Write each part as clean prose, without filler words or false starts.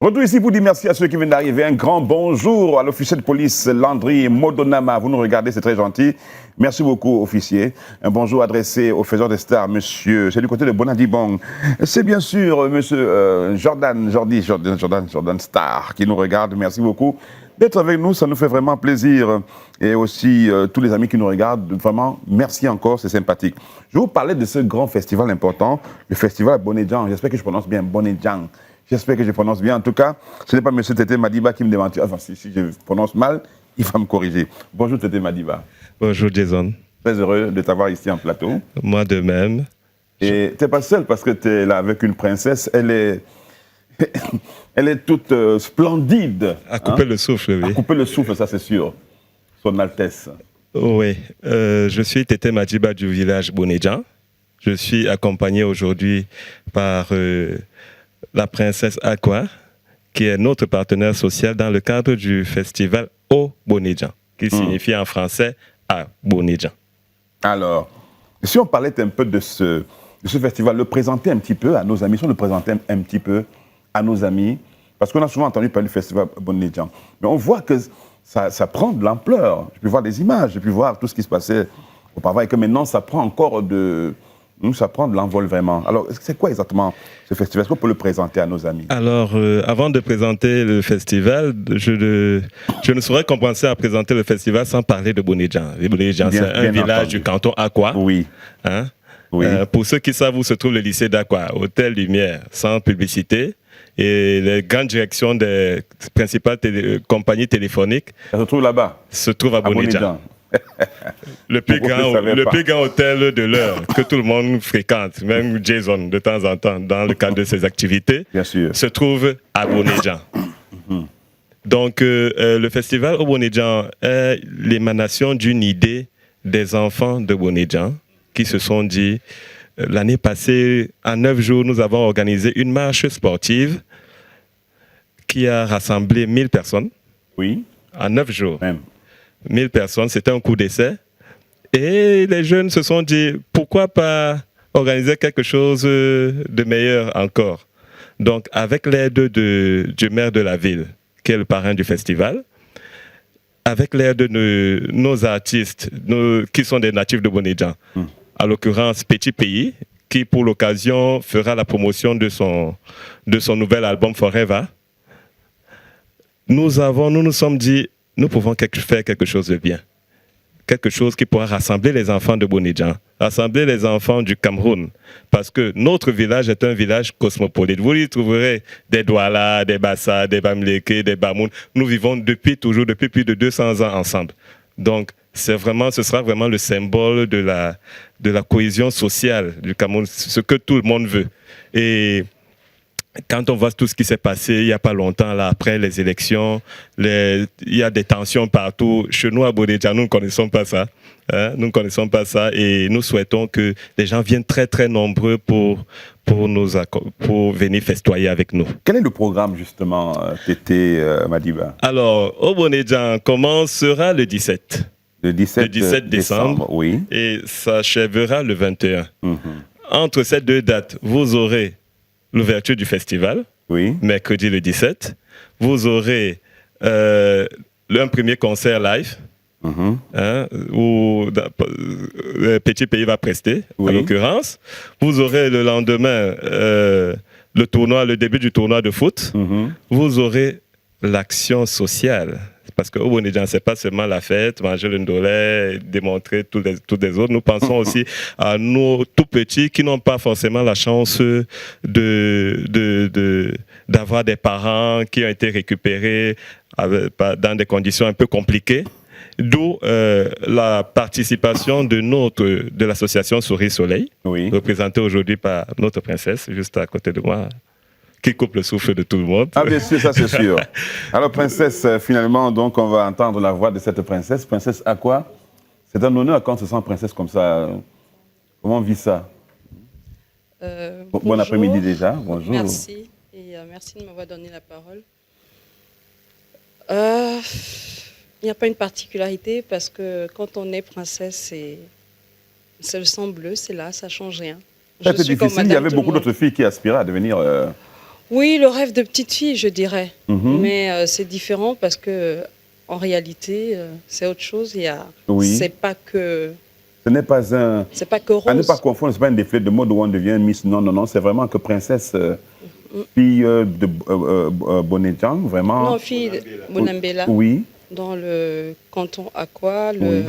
Retour ici pour dire merci à ceux qui viennent d'arriver. Un grand bonjour à l'officier de police Landry Modonama. Vous nous regardez, c'est très gentil. Merci beaucoup, officier. Un bonjour adressé au faiseur des stars, monsieur. C'est du côté de Bonadibong. C'est bien sûr monsieur Jordan Star qui nous regarde. Merci beaucoup d'être avec nous. Ça nous fait vraiment plaisir. Et aussi tous les amis qui nous regardent. Vraiment, merci encore. C'est sympathique. Je vais vous parler de ce grand festival important, le festival Bonedjan. J'espère que je prononce bien Bonedjan. J'espère que je prononce bien. En tout cas, ce n'est pas M. Tété Madiba qui me demande. Enfin, si je prononce mal, il va me corriger. Bonjour Tété Madiba. Bonjour Jason. Très heureux de t'avoir ici en plateau. Moi de même. Et tu n'es pas seul parce que tu es là avec une princesse. Elle est toute splendide. À couper le souffle, oui. À couper le souffle, ça c'est sûr. Son Altesse. Oui. Je suis Tété Madiba du village Bonedjan. Je suis accompagné aujourd'hui par la princesse Aqua, qui est notre partenaire social dans le cadre du festival Au Bonedjan, qui signifie en français à Bonedjan. Alors, si on parlait un peu de ce festival, le présenter un petit peu à nos amis, si on le présentait un petit peu à nos amis, parce qu'on a souvent entendu parler du festival Bonedjan, mais on voit que ça prend de l'ampleur. J'ai pu voir des images, j'ai pu voir tout ce qui se passait auparavant, et que maintenant ça prend encore ça prend de l'envol vraiment. Alors, c'est quoi exactement ce festival? Est-ce qu'on peut le présenter à nos amis? Alors, avant de présenter le festival, je ne saurais commencer à présenter le festival sans parler de Bonedjan. Bonedjan, c'est un village du canton Aqua. Oui. Hein? Oui. Pour ceux qui savent où se trouve le lycée d'Aqua, Hôtel Lumière, sans publicité, et les grandes directions des principales compagnies téléphoniques. Ça se trouve là-bas? Se trouve à Bonedjan. Le plus grand hôtel de l'heure que tout le monde fréquente, même Jason de temps en temps dans le cadre de ses activités, bien sûr, se trouve à Bonedjan. Donc le festival au Bonedjan est l'émanation d'une idée des enfants de Bonedjan qui se sont dit, l'année passée, en 9 jours, nous avons organisé une marche sportive qui a rassemblé 1000 personnes. Oui. En 9 jours. Même. 1000 personnes, c'était un coup d'essai. Et les jeunes se sont dit, pourquoi pas organiser quelque chose de meilleur encore? Donc, avec l'aide du maire de la ville, qui est le parrain du festival, avec l'aide de nos artistes, qui sont des natifs de Bonedjan, à l'occurrence Petit Pays, qui pour l'occasion fera la promotion de son nouvel album Forever, nous nous sommes dit, nous pouvons faire quelque chose de bien. Quelque chose qui pourra rassembler les enfants de Bonedjan, rassembler les enfants du Cameroun. Parce que notre village est un village cosmopolite. Vous y trouverez des Douala, des Bassa, des Bamileke, des Bamoun. Nous vivons depuis plus de 200 ans ensemble. Donc, ce sera vraiment le symbole de la cohésion sociale du Cameroun, ce que tout le monde veut. Et quand on voit tout ce qui s'est passé il n'y a pas longtemps, là, après les élections, il y a des tensions partout. Chez nous, à Bonedjan, nous ne connaissons pas ça. Hein? Nous ne connaissons pas ça et nous souhaitons que les gens viennent très, très nombreux pour venir festoyer avec nous. Quel est le programme, justement, Tété Madiba? Alors, au Bonedjan commencera le 17. Le 17 décembre, oui. Et s'achèvera le 21. Entre ces deux dates, vous aurez l'ouverture du festival, oui. Mercredi le 17. Vous aurez un premier concert live, où Petit Pays va prester, oui. En l'occurrence. Vous aurez le lendemain le début du tournoi de foot. Vous aurez l'action sociale. Parce qu'au Bonedjan, ce n'est pas seulement la fête, manger le ndolé, démontrer tous les autres. Nous pensons aussi à nos tout petits qui n'ont pas forcément la chance d'avoir des parents qui ont été récupérés dans des conditions un peu compliquées. D'où la participation de l'association Souris Soleil, oui. Représentée aujourd'hui par notre princesse, juste à côté de moi, qui coupe le souffle de tout le monde. Ah bien sûr, ça c'est sûr. Alors princesse, finalement, donc on va entendre la voix de cette princesse. Princesse Aqua, c'est un honneur quand on se sent princesse comme ça. Comment on vit ça? Bon après-midi déjà, bonjour. Merci, et merci de m'avoir donné la parole. Il n'y a pas une particularité parce que quand on est princesse, c'est le sang bleu, c'est là, ça ne change rien. C'était difficile, il y avait beaucoup d'autres filles qui aspiraient à devenir... Oui, le rêve de petite fille, je dirais. Mhm. Mais c'est différent parce que en réalité, c'est autre chose. Oui. C'est pas que Ce n'est pas rose. à ne pas confondre, ce n'est pas un défilé de mode où on devient Miss. Non, non, non, c'est vraiment que princesse, fille de Bonedjang, vraiment. Non, fille de Bonambela, Oui. dans le canton Akwa, Oui.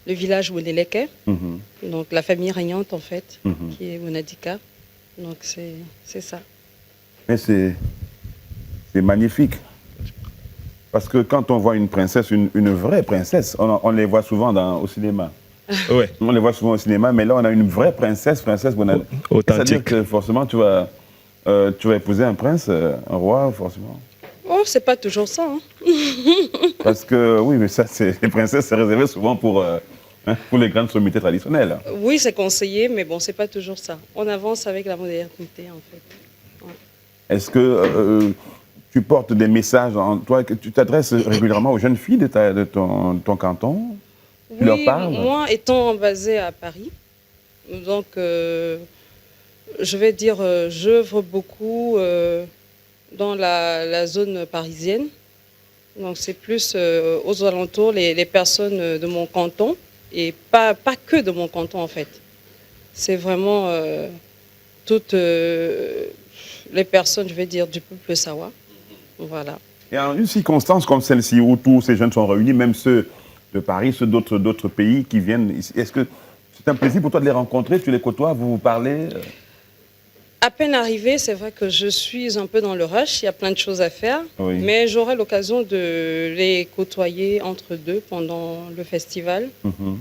le village Boneleke. Mhm. Donc la famille régnante en fait, Mhm. qui est Bonadika. Donc c'est ça. Mais c'est magnifique. Parce que quand on voit une princesse, une vraie princesse, on les voit souvent au cinéma. Ouais, On les voit souvent au cinéma, mais là, on a une vraie princesse Bonadika. authentique. C'est-à-dire que forcément, tu vas épouser un prince, un roi, forcément. Oh, c'est pas toujours ça. Hein. Parce que, oui, mais ça, les princesses, c'est réservé souvent pour les grandes sommités traditionnelles. Oui, c'est conseillé, mais bon, c'est pas toujours ça. On avance avec la modernité en fait. Ouais. Est-ce que tu portes des messages, toi, que tu t'adresses régulièrement aux jeunes filles de ton canton? Tu leur Oui, parles? moi étant basée à Paris, donc je vais dire, j'œuvre beaucoup dans la zone parisienne. Donc c'est plus aux alentours, les personnes de mon canton, et pas que de mon canton en fait. C'est vraiment toutes les personnes, je vais dire, du peuple Sawa. Voilà. Et en une circonstance comme celle-ci, où tous ces jeunes sont réunis, même ceux de Paris, ceux d'autres pays qui viennent ici, est-ce que c'est un plaisir pour toi de les rencontrer? Tu les côtoies, vous parlez? À peine arrivée, c'est vrai que je suis un peu dans le rush, il y a plein de choses à faire, Oui. mais j'aurai l'occasion de les côtoyer entre deux pendant le festival. Mhm.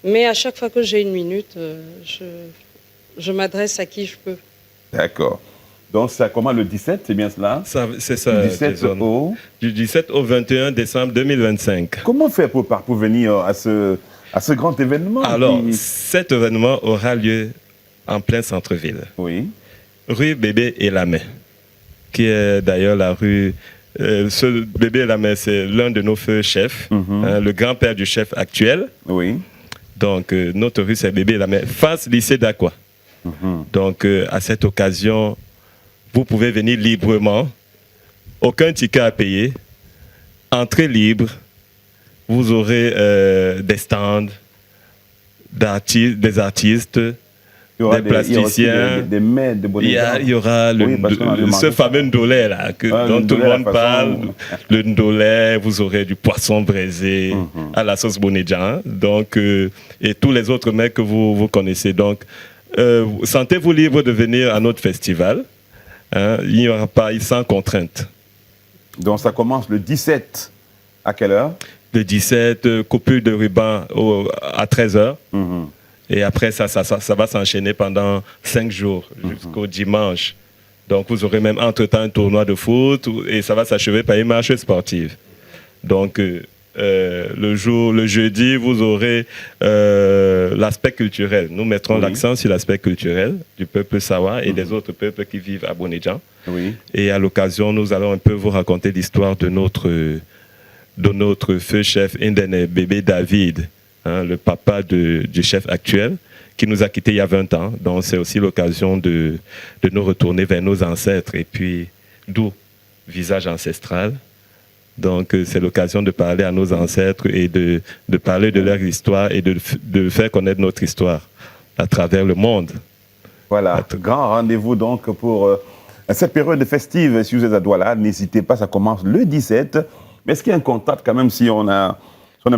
Mais à chaque fois que j'ai une minute, je m'adresse à qui je peux. D'accord. Donc, ça commence le 17, c'est bien cela? C'est ça, Le 17 Jason. au... Du 17 au 21 décembre 2025. Comment faire pour venir à ce grand événement? Alors, cet événement aura lieu en plein centre-ville, Oui. rue Bébé Elamé, qui est d'ailleurs la rue... ce Bébé Elamé, c'est l'un de nos feux chefs, hein, le grand-père du chef actuel. Oui. Donc, notre rue, c'est Bébé Elamé, face lycée d'Aqua. Donc, à cette occasion, vous pouvez venir librement, aucun ticket à payer, entrée libre, vous aurez des stands, des artistes, Il y aura des plasticiens, des mets de Bonedjang. il y aura ce fameux ndolé là, dont tout le monde parle, le ndolé, vous aurez du poisson braisé à la sauce Bonedjang, donc, et tous les autres mets que vous connaissez. Donc, sentez-vous libre de venir à notre festival. Hein, il n'y aura pas, sans contrainte. Donc ça commence le 17, à quelle heure? Le 17, coupure de ruban à 13h. Et après, ça va s'enchaîner pendant 5 jours, jusqu'au dimanche. Donc vous aurez même entre-temps un tournoi de foot, et ça va s'achever par une marche sportive. Donc le jeudi, vous aurez l'aspect culturel. Nous mettrons l'accent sur l'aspect culturel du peuple Sawa et des autres peuples qui vivent à Bonedjang. Oui. Et à l'occasion, nous allons un peu vous raconter l'histoire de notre feu chef Indene Bébé David, hein, le papa du chef actuel, qui nous a quittés il y a 20 ans. Donc c'est aussi l'occasion de nous retourner vers nos ancêtres, et puis d'où visage ancestral. Donc, c'est l'occasion de parler à nos ancêtres et de parler de leur histoire et de faire connaître notre histoire à travers le monde. Voilà, grand rendez-vous donc pour cette période festive. Si vous êtes à Douala, n'hésitez pas, ça commence le 17. Mais est-ce qu'il y a un contact quand même, si on est un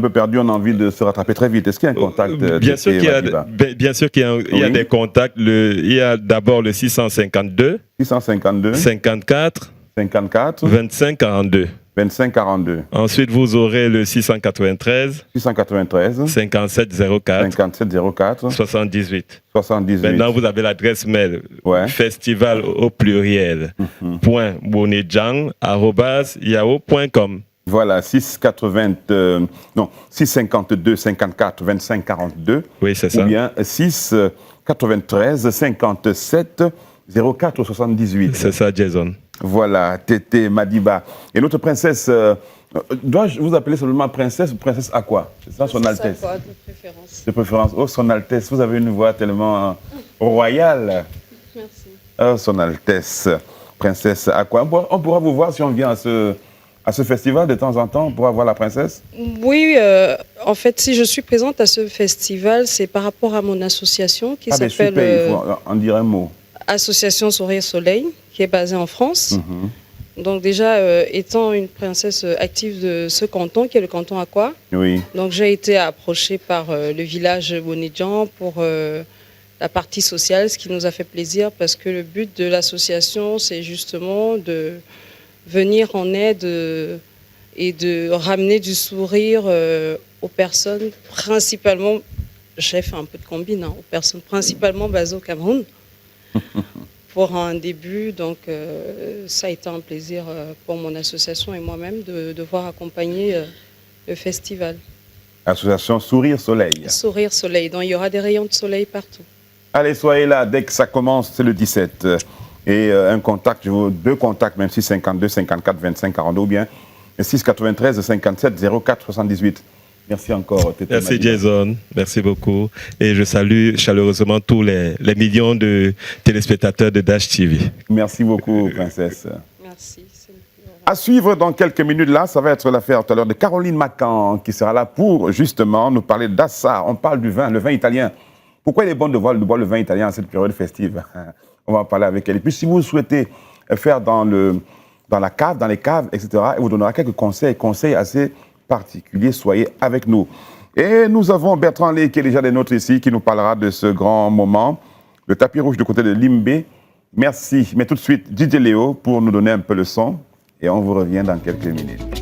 peu perdu, on a envie de se rattraper très vite? Est-ce qu'il y a un contact? Bien sûr qu'il y a des contacts. Il y a d'abord le 652 54 25 42. 2542. Ensuite, vous aurez le 693 57 04 78. Maintenant, vous avez l'adresse mail festival au pluriel .bonedjang@yahoo.com. Voilà, 652 54 25 42. Oui, c'est ça. Ou bien 693 57 04 78. C'est ça, Jason. Voilà, Tété Madiba. Et notre princesse, dois-je vous appeler seulement princesse ou princesse à quoi? C'est ça, son Altesse? C'est quoi, de préférence? De préférence. Oh, son Altesse, vous avez une voix tellement royale. Merci. Oh, son Altesse. princesse Aqua. On pourra vous voir si on vient à ce festival de temps en temps, on pourra voir la princesse? Oui, en fait, si je suis présente à ce festival, c'est par rapport à mon association qui s'appelle il faut en dire un mot. Association Sourire Soleil, qui est basée en France. Donc déjà, étant une princesse active de ce canton, qui est le canton Aqua, Oui. donc j'ai été approchée par le village Bonidjan pour la partie sociale, ce qui nous a fait plaisir parce que le but de l'association, c'est justement de venir en aide et de ramener du sourire aux personnes, principalement, j'ai fait un peu de combine, aux personnes principalement basées au Cameroun. Pour un début, donc ça a été un plaisir pour mon association et moi-même de devoir accompagner le festival. Association Sourire Soleil. Sourire Soleil, donc il y aura des rayons de soleil partout. Allez, soyez là dès que ça commence, c'est le 17. Et un contact, deux contacts, même si 52 54 25 42 ou bien 6 93 57 04 78. Merci encore, Tété Merci Madina. Jason, merci beaucoup. Et je salue chaleureusement tous les millions de téléspectateurs de Dash TV. Merci beaucoup, princesse. Merci. À suivre dans quelques minutes, là, ça va être l'affaire tout à l'heure de Caroline Macan qui sera là pour justement nous parler d'Assa. On parle du vin, le vin italien. Pourquoi il est bon de boire le vin italien à cette période festive? On va en parler avec elle. Et puis si vous souhaitez faire dans la cave, dans les caves, etc., elle vous donnera quelques conseils assez particuliers. Soyez avec nous. Et nous avons Bertrand Lé qui est déjà des nôtres ici, qui nous parlera de ce grand moment, le tapis rouge du côté de Limbé. Merci. Mais tout de suite, DJ Léo pour nous donner un peu le son. Et on vous revient dans quelques minutes.